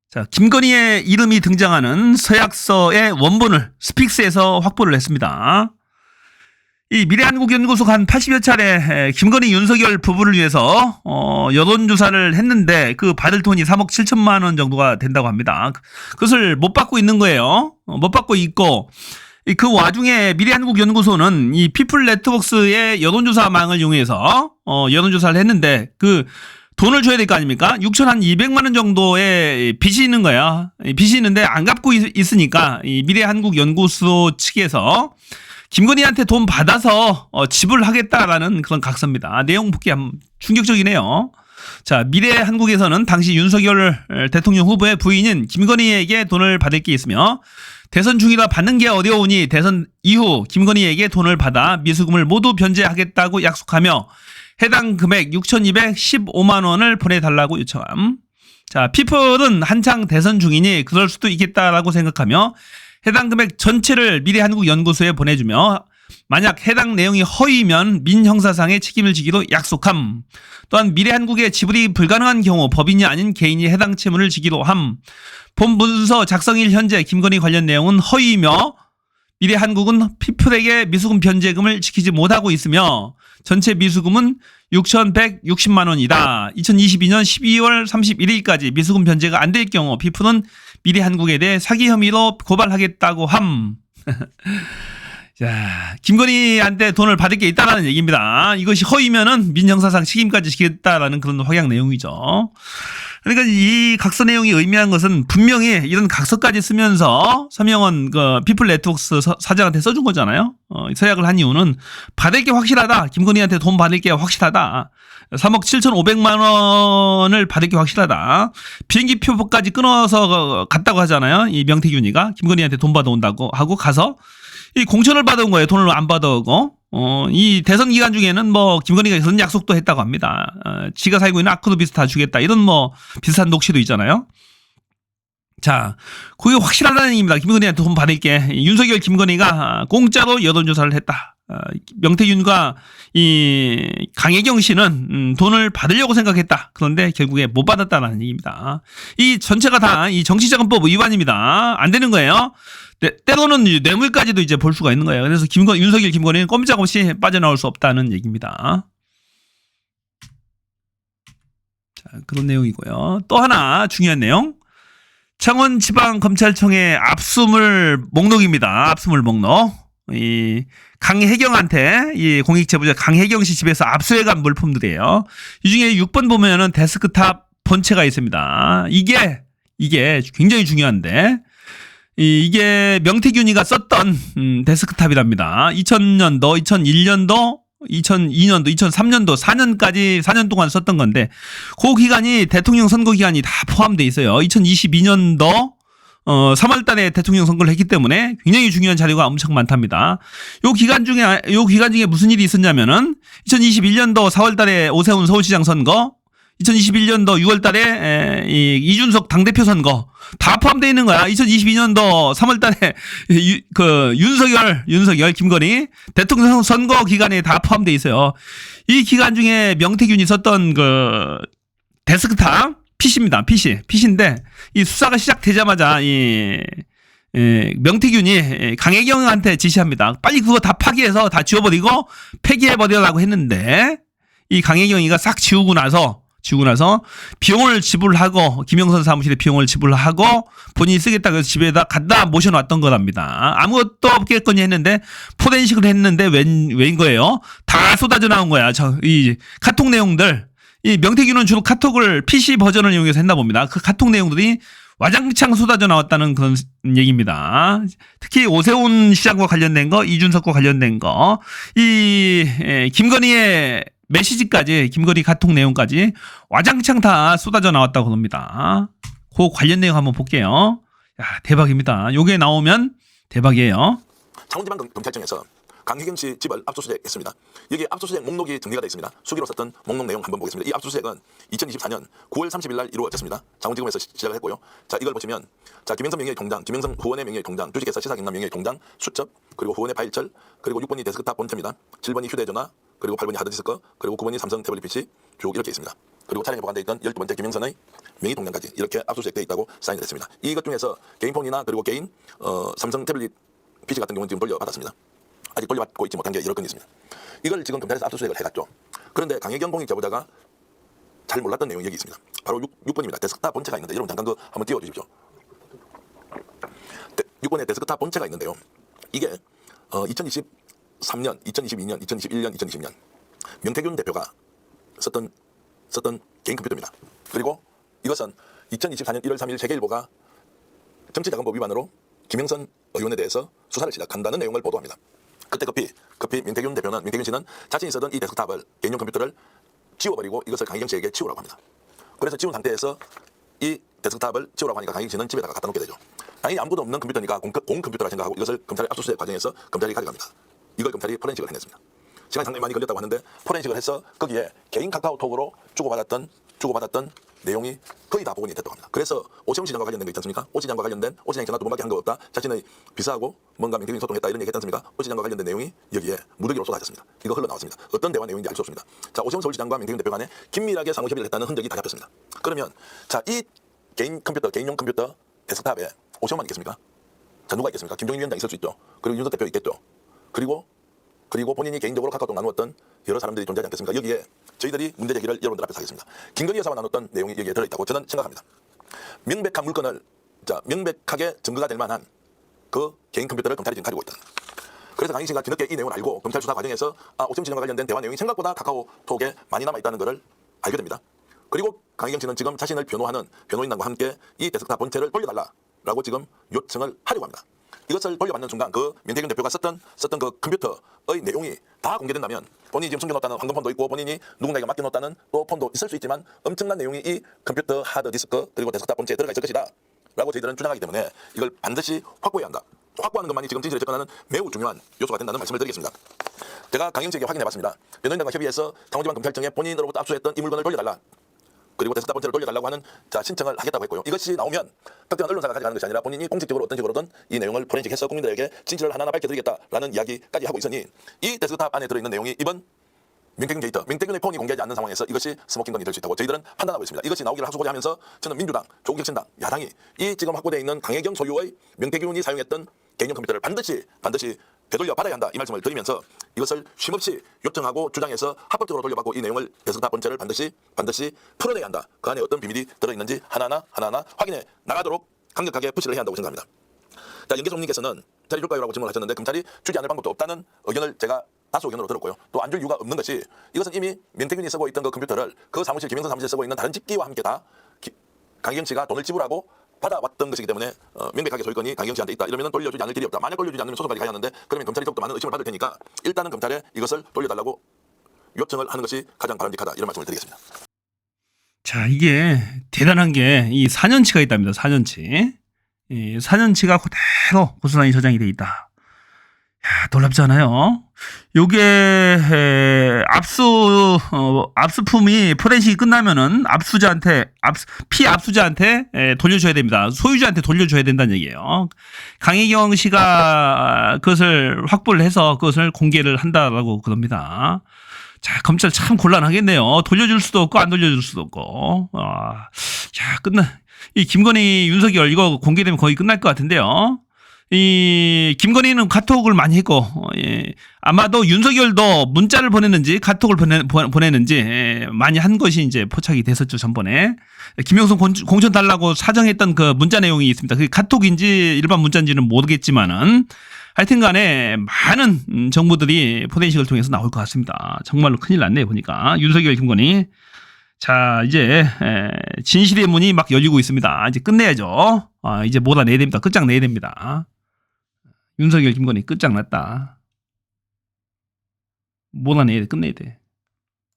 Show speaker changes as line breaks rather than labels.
자, 김건희의 이름이 등장하는 서약서의 원본을 스픽스에서 확보를 했습니다. 이 미래한국연구소 한 80여 차례 김건희 윤석열 부부를 위해서 여론조사를 했는데 그 받을 돈이 3억 7천만 원 정도가 된다고 합니다. 그것을 못 받고 있는 거예요. 못 받고 있고 그 와중에 미래한국연구소는 이 피플네트웍스의 여론조사망을 이용해서 여론조사를 했는데 그 돈을 줘야 될 거 아닙니까? 6,200만 원 정도의 빚이 있는 거야. 빚이 있는데 안 갚고 있으니까 이 미래한국연구소 측에서 김건희한테 돈 받아서 지불하겠다라는 그런 각서입니다. 내용 보기 충격적이네요. 자, 미래한국에서는 당시 윤석열 대통령 후보의 부인인 김건희에게 돈을 받을 게 있으며 대선 중이라 받는 게 어려우니 대선 이후 김건희에게 돈을 받아 미수금을 모두 변제하겠다고 약속하며 해당 금액 6,215만 원을 보내달라고 요청함. 자, 피플은 한창 대선 중이니 그럴 수도 있겠다라고 생각하며 해당 금액 전체를 미래한국연구소에 보내주며 만약 해당 내용이 허위면 민형사상의 책임을 지기로 약속함. 또한 미래한국에 지불이 불가능한 경우 법인이 아닌 개인이 해당 채무를 지기로 함. 본 문서 작성일 현재 김건희 관련 내용은 허위이며 미래한국은 피플에게 미수금 변제금을 지키지 못하고 있으며 전체 미수금은 6,160만 원이다. 2022년 12월 31일까지 미수금 변제가 안 될 경우 피플은 미래한국에 대해 사기 혐의로 고발하겠다고 함. 자, 김건희한테 돈을 받을 게 있다라는 얘기입니다. 이것이 허위면은 민형사상 책임까지 지겠다라는 그런 확약 내용이죠. 그러니까 이 각서 내용이 의미한 것은 분명히 이런 각서까지 쓰면서 서명원 그 피플네트웍스 사장한테 써준 거잖아요. 서약을 한 이유는 받을 게 확실하다. 김건희한테 돈 받을 게 확실하다. 3억 7,500만 원을 받을 게 확실하다. 비행기 표까지 끊어서 갔다고 하잖아요. 이 명태균이가 김건희한테 돈 받아온다고 하고 가서 이 공천을 받아온 거예요. 돈을 안 받아오고. 이 대선 기간 중에는 뭐 김건희가 그런 약속도 했다고 합니다. 지가 살고 있는 아크로비스 다 주겠다. 이런 뭐 비슷한 녹취도 있잖아요. 자, 그게 확실하다는 얘기입니다. 김건희한테 돈 받을게. 윤석열 김건희가 공짜로 여론조사를 했다. 명태균과 이 강혜경 씨는 돈을 받으려고 생각했다. 그런데 결국에 못 받았다는 얘기입니다. 이 전체가 다 이 정치자금법 위반입니다. 안 되는 거예요. 때로는 뇌물까지도 이제 볼 수가 있는 거예요. 그래서 윤석열 김건희는 꼼짝없이 빠져나올 수 없다는 얘기입니다. 자, 그런 내용이고요. 또 하나 중요한 내용. 창원지방검찰청의 압수물 목록입니다. 압수물 목록. 이 강혜경한테 이 공익제보자 강혜경 씨 집에서 압수해간 물품들이에요. 이 중에 6번 보면은 데스크탑 본체가 있습니다. 이게 굉장히 중요한데 이게 명태균이가 썼던 데스크탑이랍니다. 2000년도, 2001년도, 2002년도, 2003년도 4년까지 4년 동안 썼던 건데 그 기간이 대통령 선거 기간이 다 포함되어 있어요. 2022년도 3월 달에 대통령 선거를 했기 때문에 굉장히 중요한 자료가 엄청 많답니다. 요 기간 중에 무슨 일이 있었냐면은 2021년도 4월 달에 오세훈 서울시장 선거, 2021년도 6월 달에 이준석 당대표 선거 다 포함되어 있는 거야. 2022년도 3월 달에 그 윤석열 김건희 대통령 선거 기간에 다 포함되어 있어요. 이 기간 중에 명태균이 썼던 그 데스크탑 PC입니다. PC인데 이 수사가 시작되자마자 명태균이 강혜경한테 지시합니다. 빨리 그거 다 파기해서 다 지워버리고 폐기해버리라고 했는데 이 강혜경이가 싹 지우고 나서 비용을 지불하고 김영선 사무실에 비용을 지불하고 본인이 쓰겠다고 해서 집에다 갖다 모셔놨던 거랍니다. 아무것도 없겠거니 했는데 포렌식을 했는데 웬 거예요? 다 쏟아져 나온 거야. 이 카톡 내용들. 이 명태균은 주로 카톡을 PC 버전을 이용해서 했나 봅니다. 그 카톡 내용들이 와장창 쏟아져 나왔다는 그런 얘기입니다. 특히 오세훈 시장과 관련된 거, 이준석과 관련된 거, 김건희의 메시지까지, 김건희 카톡 내용까지 와장창 다 쏟아져 나왔다고 합니다. 그 관련 내용 한번 볼게요. 야, 대박입니다. 요게 나오면 대박이에요.
창원지방검찰청에서 강혜경 씨 집을 압수수색했습니다. 여기 압수수색 목록이 등재가 되어 있습니다. 수기로 썼던 목록 내용 한번 보겠습니다. 이 압수수색은 2024년 9월 30일 날 이루어졌습니다. 창원지검에서 시작을 했고요. 자, 이걸 보시면 자, 김영선 명의의 통장, 김영선 후원의 명의의 통장, 주식회사 시사경남 명의의 통장, 수첩, 그리고 후원의 파일철, 그리고 6번이 데스크탑 본체입니다. 7번이 휴대전화, 그리고 8번이 하드디스크, 그리고 9번이 삼성 태블릿 PC 쭉 이렇게 있습니다. 그리고 차량에 보관되어 있던 12번째 김영선의 명의 동량까지 이렇게 압수수색되어 있다고 사인을 했습니다. 이것 중에서 개인 폰이나 그리고 개인 삼성 태블릿 PC 같은 경우는 지금 돌려받았습니다. 아직 돌려받고 있지 못한 게 여러 건이 있습니다. 이걸 지금 검찰에서 압수수색을 해갔죠. 그런데 강혜경 공익제보자가 잘 몰랐던 내용이 여기 있습니다. 바로 6번입니다. 데스크탑 본체가 있는데 여러분 잠깐 그 한번 띄워주십시오. 6번에 데스크탑 본체가 있는데요. 이게 2023년, 2022년, 2021년, 2020년 명태균 대표가 썼던 개인 컴퓨터입니다. 그리고 이것은 2024년 1월 3일 세계일보가 정치자금법 위반으로 김영선 의원에 대해서 수사를 시작한다는 내용을 보도합니다. 그때 급히 민태균 씨는 자신이 쓰던 이 데스크탑을 개인용 컴퓨터를 지워버리고 이것을 강희경 씨에게 치우라고 합니다. 그래서 지운 상태에서 이 데스크탑을 치우라고 하니까 강희경 씨는 집에다가 갖다 놓게 되죠. 당연히 아무도 없는 컴퓨터니까 공 컴퓨터라 생각하고 이것을 검찰의 압수수색 과정에서 검찰이 가져갑니다. 이걸 검찰이 포렌식을 해냈습니다. 시간이 상당히 많이 걸렸다고 하는데 포렌식을 해서 거기에 개인 카카오톡으로 주고받았던 내용이 거의 다 복원이 됐다고 합니다. 그래서 오세훈 시장과 관련된 거 있지 않습니까? 오 시장과 관련된 오 시장이 전화 두 번밖에 한 거 없다. 자신의 비서하고 뭔가 명태균이 소통했다 이런 얘기 했지 않습니까? 오 시장과 관련된 내용이 여기에 무더기로 쏟아졌습니다. 이거 흘러나왔습니다. 어떤 대화 내용인지 알 수 없습니다. 자, 오세훈 서울시장과 명태균 대표 간에 긴밀하게 상호협의를 했다는 흔적이 다 잡혔습니다. 그러면 자, 이 개인용 컴퓨터 데스크탑에 오세훈만 있겠습니까? 자, 누가 있겠습니까? 김종인 위원장 있을 수 있죠. 그리고 윤석 대표 있겠죠. 그리고 본인이 개인적으로 카카오톡 나누었던 여러 사람들이 존재하지 않겠습니까? 여기에 저희들이 문제 제기를 여러분들 앞에서 하겠습니다. 김건희 여사와 나눴던 내용이 여기에 들어있다고 저는 생각합니다. 명백한 물건을 명백하게 증거가 될 만한 그 개인 컴퓨터를 검찰이 지금 가지고 있다. 그래서 강희 씨가 뒤늦게 이 내용을 알고 검찰 수사 과정에서 오세훈 시장과 관련된 대화 내용이 생각보다 카카오톡에 많이 남아있다는 것을 알게 됩니다. 그리고 강희경 씨는 지금 자신을 변호하는 변호인단과 함께 이 데스크탑 본체를 돌려달라라고 지금 요청을 하려고 합니다. 이것을 돌려받는 순간 그 민태균 대표가 썼던 그 컴퓨터의 내용이 다 공개된다면 본인이 지금 숨겨놓았다는 황금폰도 있고 본인이 누군가에게 맡겨놓았다는 또 폰도 있을 수 있지만 엄청난 내용이 이 컴퓨터 하드디스크 그리고 데스크탑 본체에 들어가 있을 것이다 라고 저희들은 주장하기 때문에 이걸 반드시 확보해야 한다. 확보하는 것만이 지금 진실에 접근하는 매우 중요한 요소가 된다는 말씀을 드리겠습니다. 제가 강경 씨에게 확인해봤습니다. 변호인단과 협의해서 상호지방검찰청에 본인으로부터 압수했던 이 물건을 돌려달라. 그리고 데스크탑 본체를 돌려달라고 하는 신청을 하겠다고 했고요. 이것이 나오면 특정한 언론사가 가져가는 것이 아니라 본인이 공식적으로 어떤 식으로든 이 내용을 포렌식해서 국민들에게 진실을 하나하나 밝혀드리겠다라는 이야기까지 하고 있으니 이 데스크탑 안에 들어있는 내용이 이번 명태균 게이트, 명태균의 폰이 공개하지 않는 상황에서 이것이 스모킹건이 될 수 있다고 저희들은 판단하고 있습니다. 이것이 나오기를 하소고자 하면서 저는 민주당, 조국혁신당, 야당이 이 지금 확보되어 있는 강혜경 소유의 명태균이 사용했던 개인용 컴퓨터를 반드시 되돌려 받아야 한다 이 말씀을 드리면서 이것을 쉼없이 요청하고 주장해서 합법적으로 돌려받고 이 내용을 데스크탑 본체를 반드시 풀어내야 한다. 그 안에 어떤 비밀이 들어있는지 하나하나 확인해 나가도록 강력하게 푸시를 해야 한다고 생각합니다. 자, 연계총님께서는 자리 줄까요? 라고 질문을 하셨는데 검찰이 주지 않을 방법도 없다는 의견을 제가 다수 의견으로 들었고요. 또 안 줄 이유가 없는 것이 이것은 이미 명태균이 쓰고 있던 그 컴퓨터를 그 사무실 김영선 사무실에 쓰고 있는 다른 집기와 함께 다 강희경 씨가 돈을 지불하고 받아왔던 것이기 때문에 명백하게 소유권이 강희경 씨한테 있다. 이러면 돌려주지 않을 길이 없다. 만약 돌려주지 않으면 소송까지 가야 하는데 그러면 검찰이 더욱더 많은 의심을 받을 테니까 일단은 검찰에 이것을 돌려달라고 요청을 하는 것이 가장 바람직하다. 이런 말씀을 드리겠습니다.
자, 이게 대단한 게 이 4년치가 있답니다. 4년치. 이 4년치가 그대로 고스란히 저장이 돼 있다. 야, 놀랍지 않아요? 요게 압수품이 포렌식이 끝나면은 피압수자한테 돌려줘야 됩니다. 소유주한테 돌려줘야 된다는 얘기예요. 강혜경 씨가 그것을 확보를 해서 그것을 공개를 한다라고 그럽니다. 자, 검찰 참 곤란하겠네요. 돌려줄 수도 없고 안 돌려줄 수도 없고. 이 김건희, 윤석열 이거 공개되면 거의 끝날 것 같은데요. 이 김건희는 카톡을 많이 했고, 아마도 윤석열도 문자를 보냈는지 카톡을 보냈는지 많이 한 것이 이제 포착이 됐었죠 전번에. 김영선 공천 달라고 사정했던 그 문자 내용이 있습니다. 그게 카톡인지 일반 문자인지는 모르겠지만은 하여튼간에 많은 정보들이 포렌식을 통해서 나올 것 같습니다. 정말로 큰일 났네요 보니까. 윤석열, 김건희. 자, 이제 진실의 문이 막 열리고 있습니다. 이제 끝내야죠. 이제 몰아내야 됩니다. 끝장내야 됩니다. 윤석열, 김건희 끝장났다. 몰아내야 돼. 끝내야 돼.